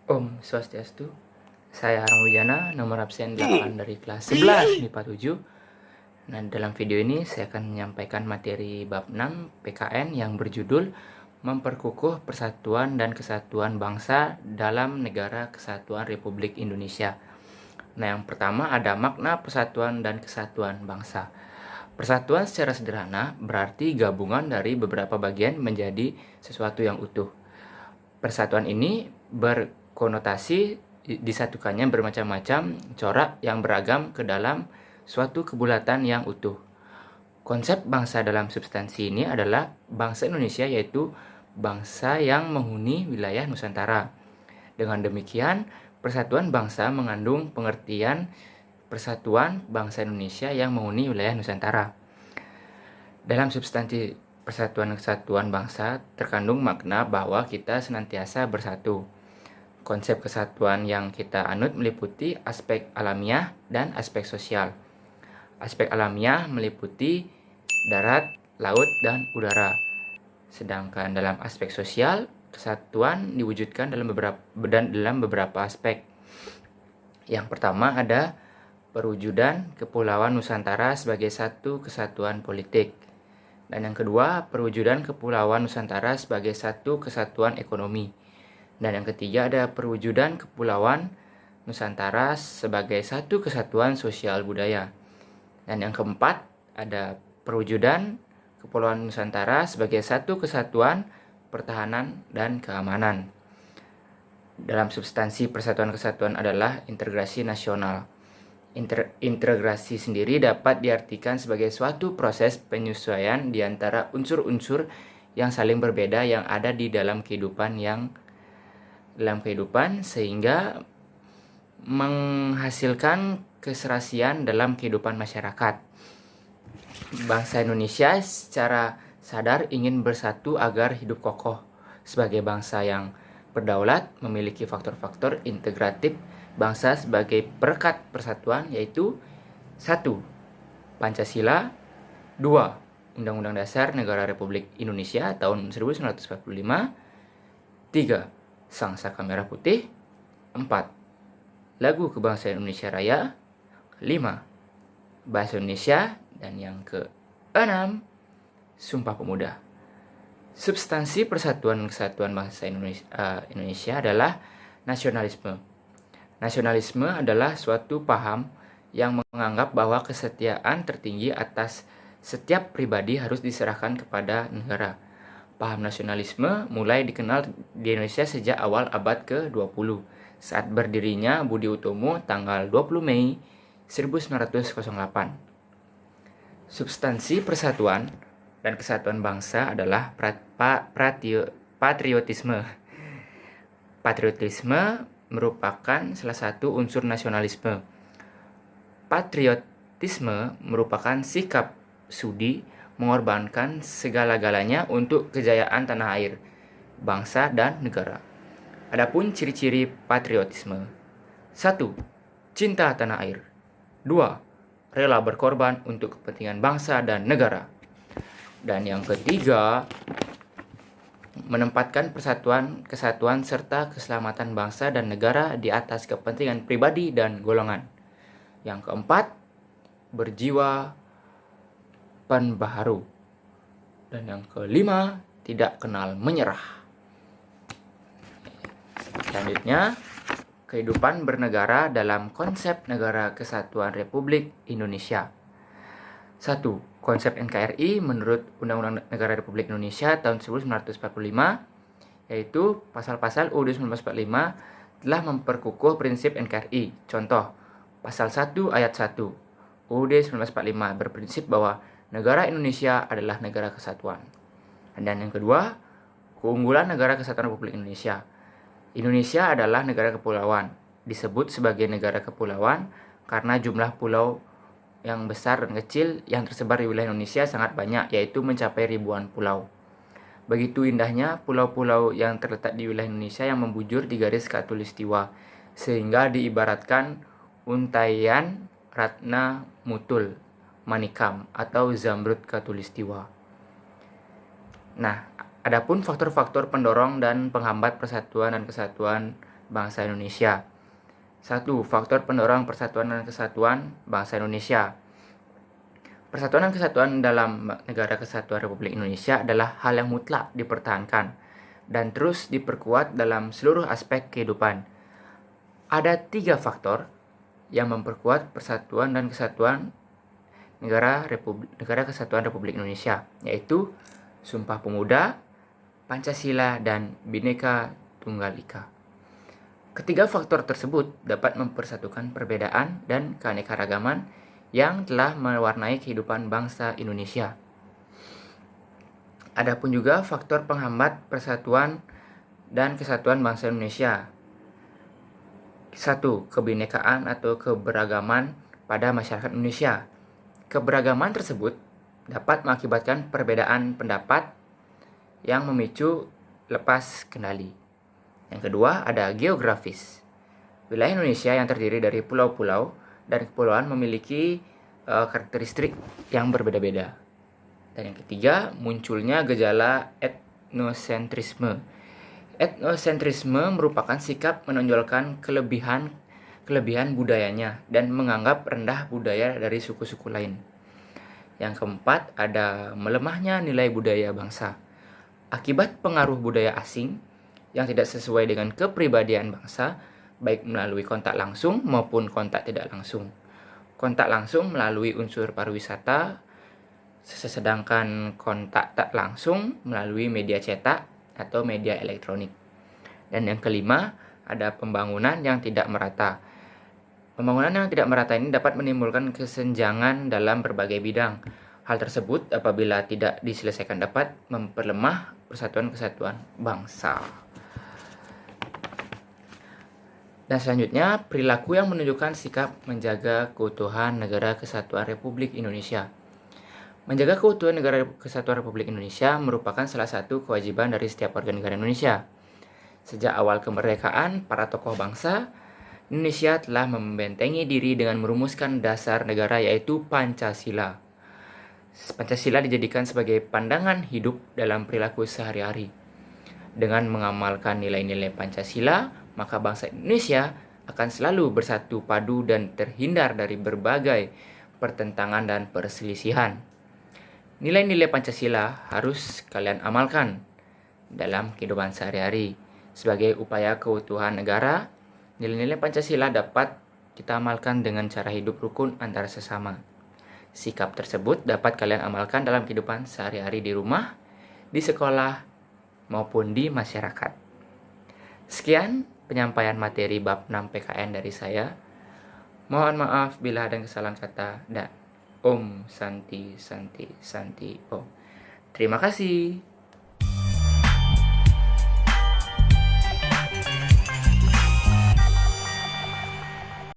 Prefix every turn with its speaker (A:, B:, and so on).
A: Om Swastiastu, saya Harang Wijana, nomor absen 8 dari kelas 11 MIPA 7. Nah, dalam video ini saya akan menyampaikan materi bab 6 PKN yang berjudul Memperkukuh Persatuan dan Kesatuan Bangsa dalam Negara Kesatuan Republik Indonesia. Nah, yang pertama ada makna persatuan dan kesatuan bangsa. Persatuan secara sederhana berarti gabungan dari beberapa bagian menjadi sesuatu yang utuh. Persatuan ini berkonotasi disatukannya bermacam-macam corak yang beragam ke dalam suatu kebulatan yang utuh. Konsep bangsa dalam substansi ini adalah bangsa Indonesia, yaitu bangsa yang menghuni wilayah Nusantara. Dengan demikian, persatuan bangsa mengandung pengertian persatuan bangsa Indonesia yang menghuni wilayah Nusantara. Dalam substansi persatuan kesatuan bangsa terkandung makna bahwa kita senantiasa bersatu. Konsep kesatuan yang kita anut meliputi aspek alamiah dan aspek sosial. Aspek alamiah meliputi darat, laut, dan udara. Sedangkan dalam aspek sosial, kesatuan diwujudkan dalam beberapa aspek. Yang pertama ada perwujudan Kepulauan Nusantara sebagai satu kesatuan politik. Dan yang kedua, perwujudan Kepulauan Nusantara sebagai satu kesatuan ekonomi. Dan yang ketiga ada perwujudan Kepulauan Nusantara sebagai satu kesatuan sosial budaya. Dan yang keempat ada perwujudan Kepulauan Nusantara sebagai satu kesatuan pertahanan dan keamanan. Dalam substansi persatuan kesatuan adalah integrasi nasional. Integrasi sendiri dapat diartikan sebagai suatu proses penyesuaian di antara unsur-unsur yang saling berbeda yang ada di dalam kehidupan sehingga menghasilkan keserasian dalam kehidupan masyarakat. Bangsa Indonesia secara sadar ingin bersatu agar hidup kokoh sebagai bangsa yang berdaulat, memiliki faktor-faktor integratif bangsa sebagai perekat persatuan, yaitu 1. Pancasila, 2. Undang-Undang Dasar Negara Republik Indonesia tahun 1945, 3. Sang Saka Merah Putih, 4. Lagu Kebangsaan Indonesia Raya, 5. Bahasa Indonesia, dan yang ke-6, Sumpah Pemuda. Substansi persatuan kesatuan bangsa Indonesia adalah nasionalisme. Nasionalisme adalah suatu paham yang menganggap bahwa kesetiaan tertinggi atas setiap pribadi harus diserahkan kepada negara. Paham nasionalisme mulai dikenal di Indonesia sejak awal abad ke-20, saat berdirinya Budi Utomo tanggal 20 Mei 1908. Substansi persatuan dan kesatuan bangsa adalah patriotisme. Patriotisme merupakan salah satu unsur nasionalisme. Patriotisme merupakan sikap sudi mengorbankan segala-galanya untuk kejayaan tanah air, bangsa, dan negara. Adapun ciri-ciri patriotisme: 1. Cinta tanah air. 2. Rela berkorban untuk kepentingan bangsa dan negara. Dan yang ketiga, menempatkan persatuan, kesatuan, serta keselamatan bangsa dan negara di atas kepentingan pribadi dan golongan. Yang keempat, berjiwa penbaharu. Dan yang kelima, tidak kenal menyerah. Selanjutnya, kehidupan bernegara dalam konsep Negara Kesatuan Republik Indonesia. 1. Konsep NKRI menurut Undang-Undang Negara Republik Indonesia tahun 1945, yaitu pasal-pasal UUD 1945 telah memperkukuh prinsip NKRI. Contoh, pasal 1 ayat 1 UUD 1945 berprinsip bahwa negara Indonesia adalah negara kesatuan. Dan yang kedua, keunggulan Negara Kesatuan Republik Indonesia. Indonesia adalah negara kepulauan. Disebut sebagai negara kepulauan karena jumlah pulau yang besar dan kecil yang tersebar di wilayah Indonesia sangat banyak, yaitu mencapai ribuan pulau. Begitu indahnya pulau-pulau yang terletak di wilayah Indonesia yang membujur di garis khatulistiwa, sehingga diibaratkan untaian Ratna Mutul Manikam atau Zamrud khatulistiwa. Nah, adapun faktor-faktor pendorong dan penghambat persatuan dan kesatuan bangsa Indonesia. 1. Faktor pendorong persatuan dan kesatuan bangsa Indonesia. Persatuan dan kesatuan dalam negara kesatuan Republik Indonesia adalah hal yang mutlak dipertahankan dan terus diperkuat dalam seluruh aspek kehidupan. Ada 3 faktor yang memperkuat persatuan dan kesatuan negara kesatuan Republik Indonesia, yaitu Sumpah Pemuda, Pancasila, dan Bhinneka Tunggal Ika. Ketiga faktor tersebut dapat mempersatukan perbedaan dan keanekaragaman yang telah mewarnai kehidupan bangsa Indonesia. Adapun juga faktor penghambat persatuan dan kesatuan bangsa Indonesia. 1. Kebinekaan atau keberagaman pada masyarakat Indonesia. Keberagaman tersebut dapat mengakibatkan perbedaan pendapat yang memicu lepas kendali. Yang kedua, ada geografis. Wilayah Indonesia yang terdiri dari pulau-pulau dan kepulauan memiliki karakteristik yang berbeda-beda. Dan yang ketiga, munculnya gejala etnosentrisme. Etnosentrisme merupakan sikap menonjolkan kelebihan budayanya dan menganggap rendah budaya dari suku-suku lain. Yang keempat, ada melemahnya nilai budaya bangsa. Akibat pengaruh budaya asing yang tidak sesuai dengan kepribadian bangsa, baik melalui kontak langsung maupun kontak tidak langsung. Kontak langsung melalui unsur pariwisata, sedangkan kontak tak langsung melalui media cetak atau media elektronik. Dan yang kelima, ada pembangunan yang tidak merata. Pembangunan yang tidak merata ini dapat menimbulkan kesenjangan dalam berbagai bidang. Hal tersebut apabila tidak diselesaikan dapat memperlemah persatuan kesatuan bangsa. Dan selanjutnya, perilaku yang menunjukkan sikap menjaga keutuhan negara kesatuan Republik Indonesia. Menjaga keutuhan negara kesatuan Republik Indonesia merupakan salah satu kewajiban dari setiap warga negara Indonesia. Sejak awal kemerdekaan, para tokoh bangsa Indonesia telah membentengi diri dengan merumuskan dasar negara, yaitu Pancasila. Pancasila dijadikan sebagai pandangan hidup dalam perilaku sehari-hari. Dengan mengamalkan nilai-nilai Pancasila, maka bangsa Indonesia akan selalu bersatu padu dan terhindar dari berbagai pertentangan dan perselisihan. Nilai-nilai Pancasila harus kalian amalkan dalam kehidupan sehari-hari. Sebagai upaya keutuhan negara, nilai-nilai Pancasila dapat kita amalkan dengan cara hidup rukun antara sesama. Sikap tersebut dapat kalian amalkan dalam kehidupan sehari-hari di rumah, di sekolah, maupun di masyarakat. Sekian penyampaian materi bab 6 PKN dari saya. Mohon maaf bila ada kesalahan kata dan Om Santi Santi Santi Om. Terima kasih.